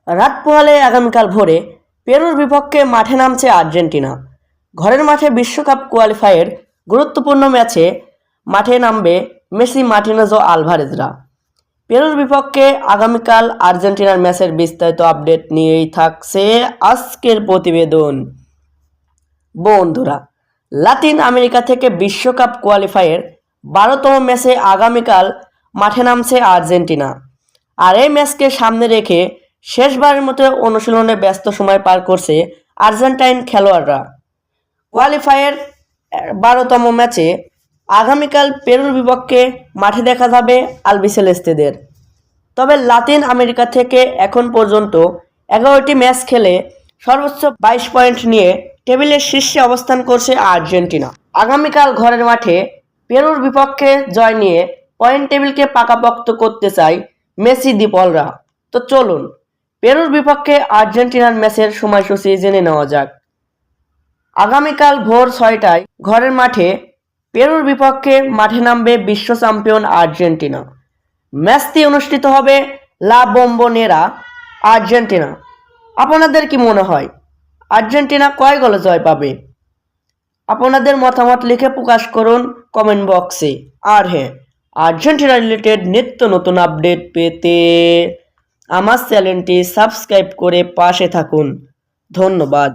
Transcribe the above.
রাত পোহালে আগামীকাল ভোরে পেরুর বিপক্ষে মাঠে নামছে আর্জেন্টিনা। ঘরের মাঠে বিশ্বকাপ কোয়ালিফায়ারের গুরুত্বপূর্ণ ম্যাচে মাঠে নামবে মেসি, মার্টিনেজ ও আলভারেজরা। পেরুর বিপক্ষে আগামীকাল আর্জেন্টিনার ম্যাচের বিস্তারিত আপডেট নিয়েই থাকছে আজকের প্রতিবেদন। বন্ধুরা, লাতিন আমেরিকা থেকে বিশ্বকাপ কোয়ালিফায়ারের 12তম ম্যাচে আগামীকাল মাঠে নামছে আর্জেন্টিনা। আর এই ম্যাচকে সামনে রেখে শেষবারের মতো অনুশীলনে ব্যস্ত সময় পার করছে আর্জেন্টাইন খেলোয়াড়রা। কোয়ালিফায়ার 12তম ম্যাচে আগামীকাল পেরুর বিপক্ষে মাঠে দেখা যাবে আলবিসেলেস্তেদের। তবে লাতিন আমেরিকা থেকে এখন পর্যন্ত 11টি ম্যাচ খেলে সর্বোচ্চ 22 পয়েন্ট নিয়ে টেবিলের শীর্ষে অবস্থান করছে আর্জেন্টিনা। আগামীকাল ঘরের মাঠে পেরুর বিপক্ষে জয় নিয়ে পয়েন্ট টেবিলকে পাকাপোক্ত করতে চায় মেসি দিপলরা। তো চলুন পেরুর বিপক্ষে আর্জেন্টিনার ম্যাচের সময়সূচি জেনে নেওয়া যাক। আগামীকাল ভোর 6টায় ঘরের মাঠে পেরুর বিপক্ষে মাঠে নামবে বিশ্ব চ্যাম্পিয়ন আর্জেন্টিনা। ম্যাচটি অনুষ্ঠিত হবে লা বোম্বোনেরা, আর্জেন্টিনা। আপনাদের কি মনে হয় আর্জেন্টিনা কয় গোলে জয় পাবে? আপনাদের মতামত লিখে প্রকাশ করুন কমেন্ট বক্সে। আর হ্যাঁ, আর্জেন্টিনা রিলেটেড নিত্য নতুন আপডেট পেতে আমার চ্যানেলটি সাবস্ক্রাইব করে পাশে থাকুন। ধন্যবাদ।